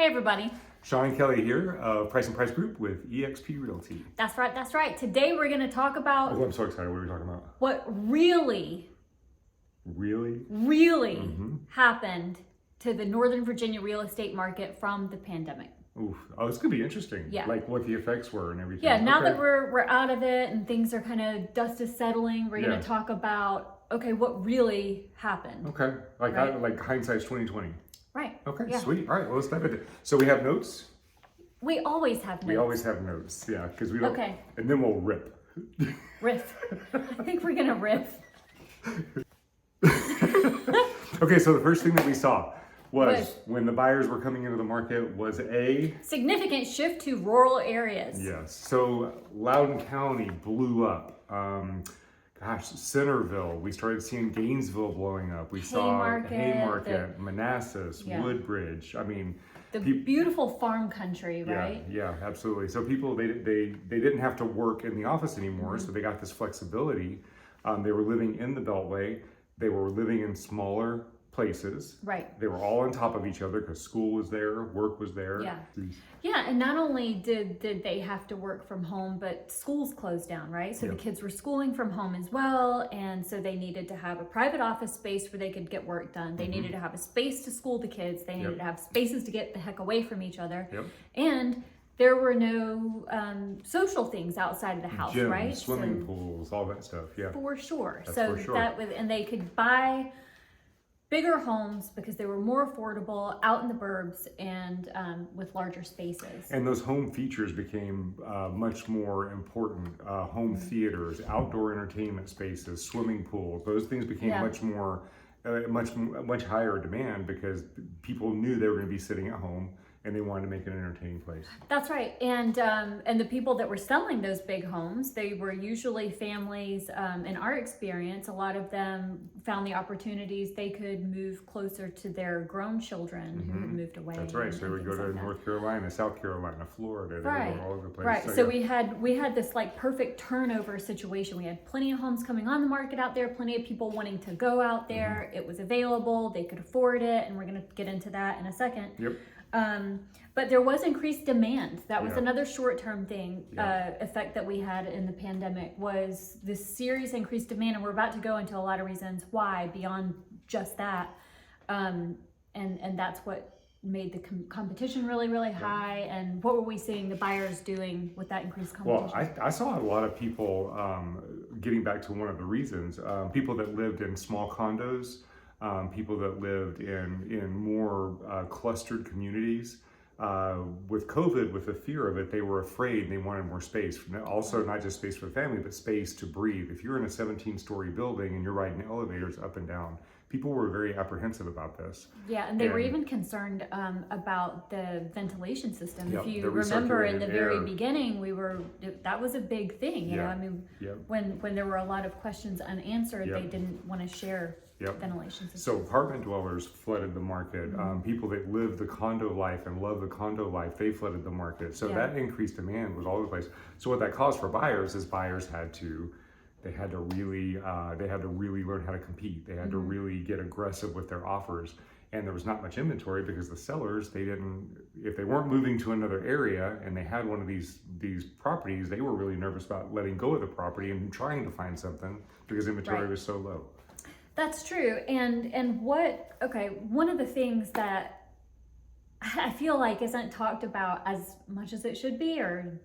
Hey everybody. Sean Kelly here of Price and Price Group with eXp Realty. That's right. Today we're going to talk about Oh, I'm so excited. What are we talking about? what really happened to the Northern Virginia real estate market from the pandemic. Oof. Oh, it's going to be interesting. Yeah. Like what the effects were and everything. Yeah, now that we're out of it and things are kind of, dust is settling, we're going to talk about, okay, what really happened. Okay. Like hindsight's 2020. Right. Okay, Yeah. sweet. All right, well, let's dive into it. So we have notes. We always have notes. We always have notes, yeah, because we don't. Okay. And then we'll rip. Riff. I think we're going to riff. Okay, so the first thing that we saw was when the buyers were coming into the market was a significant shift to rural areas. Yes. So Loudoun County blew up. Centerville. We started seeing Gainesville blowing up. We saw Haymarket, Manassas, Woodbridge. I mean, the beautiful farm country, right? Yeah, absolutely. So people they didn't have to work in the office anymore, so they got this flexibility. They were living in the Beltway. They were living in smaller places. Right. They were all on top of each other because school was there, work was there. Yeah. Yeah, and not only did they have to work from home, but schools closed down, right? So the kids were schooling from home as well, and so they needed to have a private office space where they could get work done. They needed to have a space to school the kids. They needed to have spaces to get the heck away from each other. And there were no social things outside of the house, Gyms, right? Swimming pools, all that stuff, For sure. That's so for sure. that was, and they could buy bigger homes because they were more affordable out in the burbs and with larger spaces. And those home features became much more important. Home theaters, outdoor entertainment spaces, swimming pools, those things became much more, much higher demand because people knew they were going to be sitting at home and they wanted to make it an entertaining place. That's right. And the people that were selling those big homes, they were usually families. In our experience, a lot of them found the opportunities. They could move closer to their grown children who had moved away. That's right. So they would go to North Carolina, South Carolina, Florida. They would go all over the place. Right. So we had this like perfect turnover situation. We had plenty of homes coming on the market out there, plenty of people wanting to go out there. It was available. They could afford it. And we're going to get into that in a second. Yep. But there was increased demand. That was another short-term thing, effect that we had in the pandemic, was this serious increased demand. And we're about to go into a lot of reasons why beyond just that. And that's what made the competition really, really high. And what were we seeing the buyers doing with that increased competition? Well, I saw a lot of people, getting back to one of the reasons, people that lived in small condos, people that lived in more clustered communities. With COVID, with the fear of it, they were afraid and they wanted more space. Also, not just space for the family, but space to breathe. If you're in a 17-story building and you're riding elevators up and down, people were very apprehensive about this. Yeah, and they were even concerned about the ventilation system. If you remember in the very beginning, that was a big thing. You know, I mean, when there were a lot of questions unanswered, they didn't want to share ventilation system. So apartment dwellers flooded the market. People that live the condo life and love the condo life, they flooded the market. So that increased demand was all over the place. So what that caused for buyers is buyers had to really learn how to compete. They had to really get aggressive with their offers. And there was not much inventory because the sellers, if they weren't moving to another area and they had one of these properties, they were really nervous about letting go of the property and trying to find something because inventory was so low. That's true. And one of the things that I feel like isn't talked about as much as it should be, or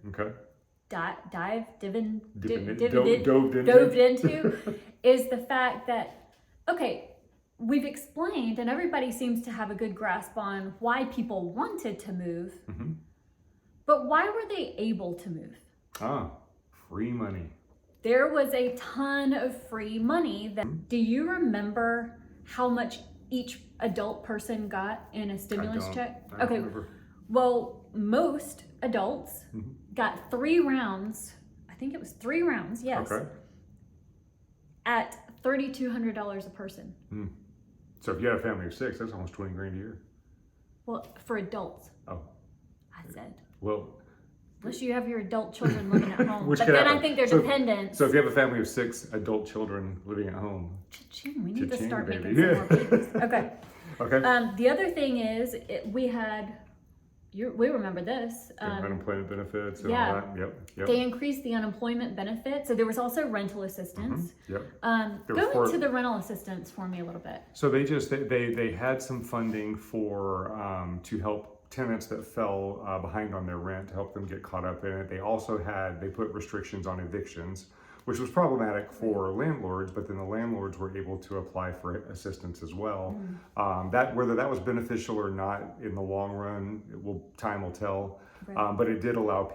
dove into is the fact that, we've explained and everybody seems to have a good grasp on why people wanted to move, but why were they able to move? Free money. There was a ton of free money. Do you remember how much each adult person got in a stimulus check? I don't remember. Well, most adults got 3 rounds. I think it was 3 rounds, yes. Okay. At $3,200 a person. So if you had a family of 6, that's almost $20,000 a year. Well, for adults. Oh. I said. Well. Unless you have your adult children living at home. But then I think they're dependents. So if you have a family of 6 adult children living at home. Cha-ching, we need to start making some more babies. Okay. Okay. The other thing is we had we remember this. Unemployment benefits and yeah. all that. Yep. They increased the unemployment benefit. So there was also rental assistance. Yep. Go into the rental assistance for me a little bit. So they had some funding for to help tenants that fell behind on their rent, to help them get caught up in it. They put restrictions on evictions, which was problematic for landlords, but then the landlords were able to apply for assistance as well. That whether that was beneficial or not in the long run, time will tell. Right. But it did allow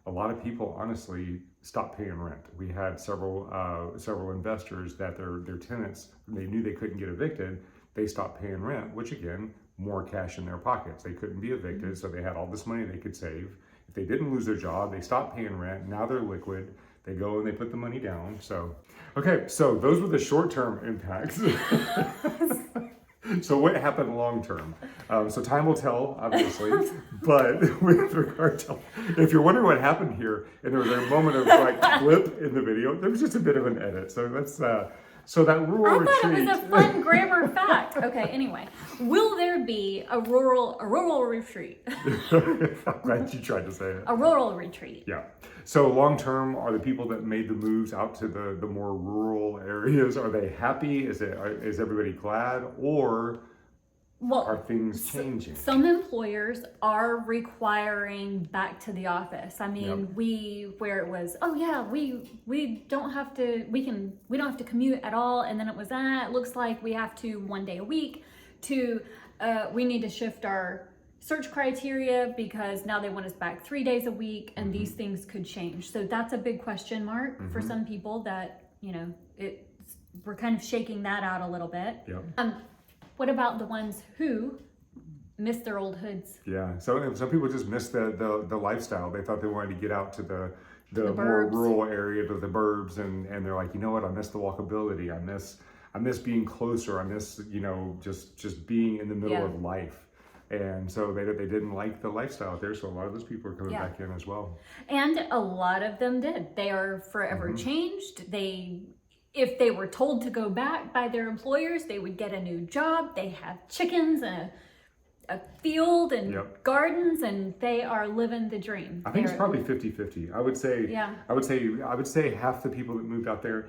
a lot of people honestly stopped paying rent. We had several investors that their tenants, they knew they couldn't get evicted, they stopped paying rent, which again, more cash in their pockets. They couldn't be evicted, so they had all this money they could save. If they didn't lose their job, they stopped paying rent. Now they're liquid. They go and they put the money down. So, okay, so those were the short-term impacts. So what happened long-term? So time will tell, obviously, but with regard to, if you're wondering what happened here, and there was a moment of like blip in the video, there was just a bit of an edit. So that's, so that rural retreat. I thought it was a fun grammar fact. Okay, anyway, will there be a rural retreat? I'm glad you tried to say it. A rural retreat. Yeah. So long term, are the people that made the moves out to the more rural areas, are they happy? Is everybody glad, or are things changing? Some employers are requiring back to the office. I mean, where it was, oh yeah, we don't have to commute at all, and then it was it looks like we have to 1 day a week, to we need to shift our search criteria because now they want us back 3 days a week, and these things could change. So that's a big question mark for some people that, we're kind of shaking that out a little bit. Yep. What about the ones who miss their old hoods? Yeah, so some people just miss the lifestyle. They thought they wanted to get out to the more burbs. rural area, to the burbs, and they're like, you know what, I miss the walkability. I miss being closer. I miss, just being in the middle of life. And so they didn't like the lifestyle out there. So a lot of those people are coming back in as well. And a lot of them did. They are forever changed. If they were told to go back by their employers, they would get a new job. They have chickens and a field and gardens, and they are living the dream. I think it's probably 50-50. I would say half the people that moved out there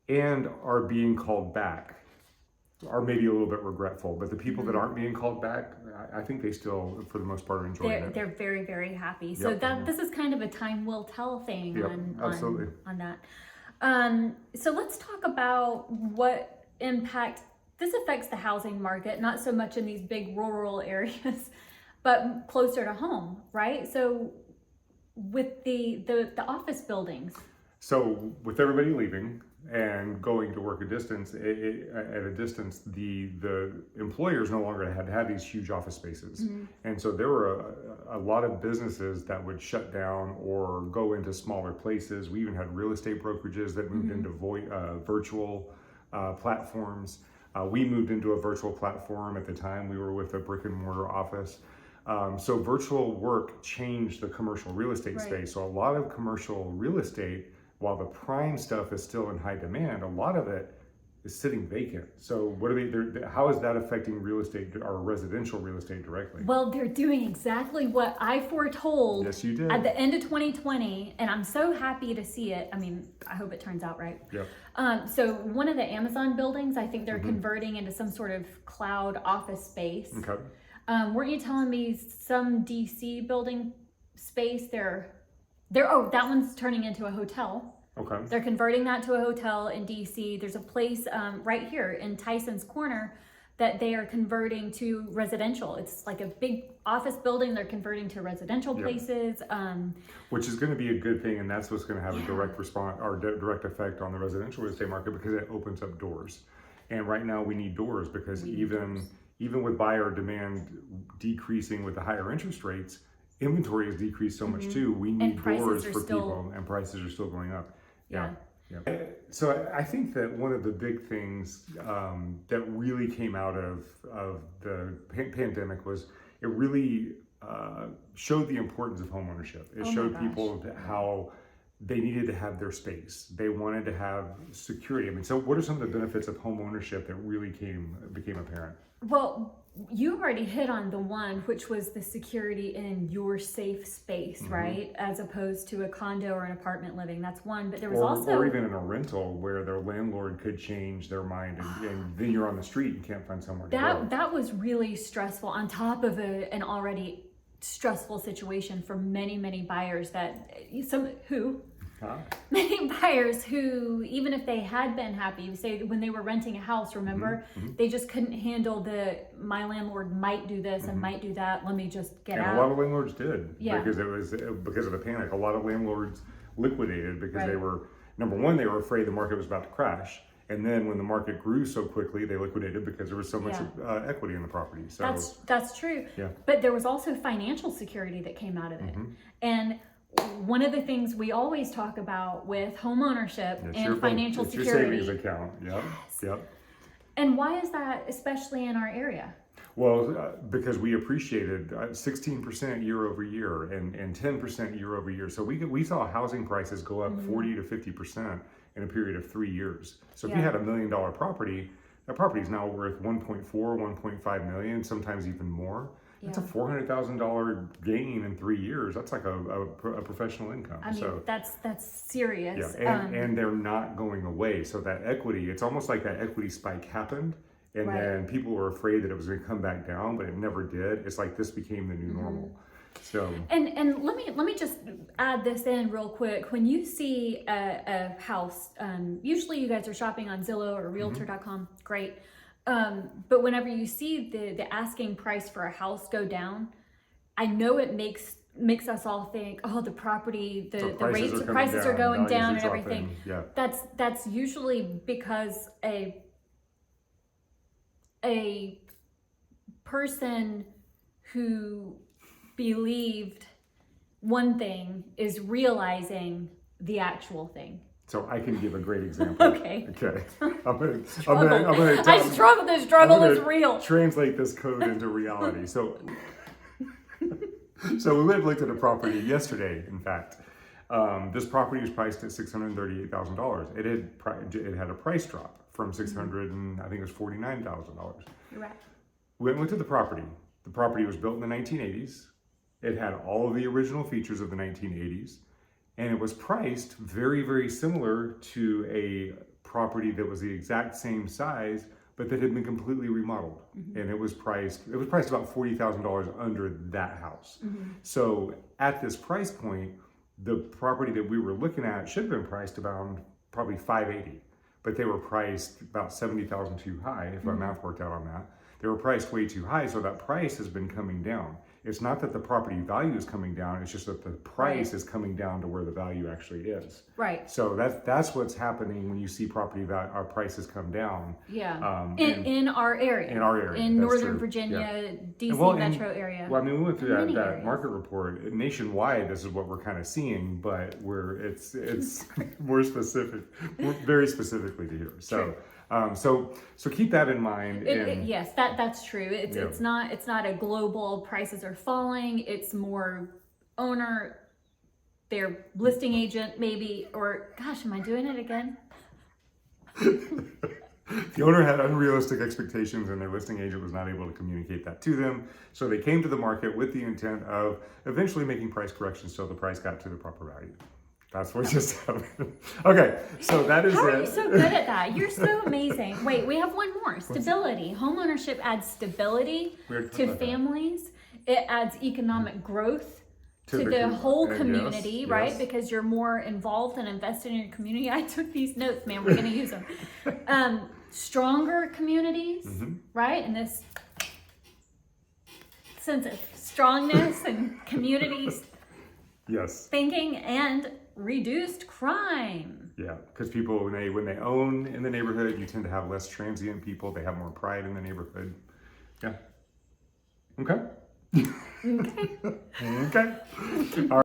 and are being called back are maybe a little bit regretful, but the people that aren't being called back, I think they still, for the most part, are enjoying it. They're very, very happy. So this is kind of a time will tell thing on that. So let's talk about what impact this affects the housing market, not so much in these big rural areas, but closer to home, right? So with the office buildings. So with everybody leaving and going to work at a distance, the employers no longer had to have these huge office spaces. And so there were a lot of businesses that would shut down or go into smaller places. We even had real estate brokerages that moved into virtual platforms. We moved into a virtual platform at the time. We were with a brick and mortar office. So virtual work changed the commercial real estate space. So a lot of commercial real estate, while the prime stuff is still in high demand, a lot of it is sitting vacant. So how is that affecting real estate or residential real estate directly? Well, they're doing exactly what I foretold Yes, you did. At the end of 2020, and I'm so happy to see it. I mean, I hope it turns out right. Yep. So one of the Amazon buildings, I think they're converting into some sort of cloud office space. Okay. Weren't you telling me some DC building space, that one's turning into a hotel. Okay. They're converting that to a hotel in DC. There's a place right here in Tyson's Corner that they are converting to residential. It's like a big office building they're converting to residential places. Which is going to be a good thing, and that's what's going to have a direct response or direct effect on the residential real estate market, because it opens up doors. And right now we need doors because even with buyer demand decreasing with the higher interest rates, inventory has decreased so much too. We need doors for people, and prices are still going up. Yeah. So I think that one of the big things that really came out of the pandemic was it really showed the importance of homeownership. It showed people how they needed to have their space. They wanted to have security. I mean, so what are some of the benefits of homeownership that really became apparent? Well, you already hit on the one, which was the security in your safe space, right? As opposed to a condo or an apartment living. That's one. But there was also... Or even in a rental where their landlord could change their mind and then you're on the street and can't find somewhere to go. That was really stressful on top of an already stressful situation for many, many buyers many buyers who, even if they had been happy, say when they were renting a house, remember, they just couldn't handle my landlord might do this and might do that. Let me just get out. And a lot of landlords did because because of the panic. A lot of landlords liquidated because they were, number one, they were afraid the market was about to crash. And then when the market grew so quickly, they liquidated because there was so much equity in the property. So that's true. Yeah. But there was also financial security that came out of it. And one of the things we always talk about with home ownership and financial security. Your savings account. Yep. And why is that, especially in our area? Well, because we appreciated 16% year over year and 10% year over year. So we saw housing prices go up 40 to 50% in a period of 3 years. So if you had $1 million property, that property is now worth 1.4, 1.5 million, sometimes even more. That's a $400,000 gain in 3 years. That's like a professional income. I mean, that's serious. Yeah, and they're not going away. So that equity, it's almost like that equity spike happened, and then people were afraid that it was going to come back down, but it never did. It's like this became the new normal. So and let me just add this in real quick. When you see a house, usually you guys are shopping on Zillow or realtor.com. Great. But whenever you see the asking price for a house go down, I know it makes us all think, oh, the property, the prices are going down and everything. Yeah. That's usually because a person who believed one thing is realizing the actual thing. So I can give a great example. Okay. I'm gonna I struggle. The struggle is real. Translate this code into reality. So we went and looked at a property yesterday. In fact, this property was priced at $638,000. It had a price drop from $600 and I think it was $49,000. You're right. We went and looked at the property. The property was built in the 1980s. It had all of the original features of the 1980s. And it was priced very, very similar to a property that was the exact same size, but that had been completely remodeled. And it was priced about $40,000 under that house. So at this price point, the property that we were looking at should have been priced about probably $580, but they were priced about $70,000 too high, if my math worked out on that. They were priced way too high, so that price has been coming down. It's not that the property value is coming down, it's just that the price is coming down to where the value actually is. Right. So that's what's happening when you see our prices come down. Yeah. In our area. In our area. In Northern Virginia, DC metro area. Well, I mean, we went through that market report. Nationwide, this is what we're kind of seeing, but it's more specific, very specifically to here. So. So keep that in mind. Yes, that's true. It's not a global prices are falling. It's more owner, their listing agent maybe, or gosh, am I doing it again? The owner had unrealistic expectations and their listing agent was not able to communicate that to them. So they came to the market with the intent of eventually making price corrections so the price got to the proper value. That's what just happened. Okay, so that is it. How are you so good at that? You're so amazing. Wait, we have one more. Stability. Homeownership adds stability to families. It adds economic growth to the whole community, right? Yes. Because you're more involved and invested in your community. I took these notes, man. We're going to use them. Stronger communities, right? And this sense of strongness and communities thinking and reduced crime. Yeah, because people, when they own in the neighborhood, you tend to have less transient people. They have more pride in the neighborhood. Yeah. Okay. Okay. Okay. All right.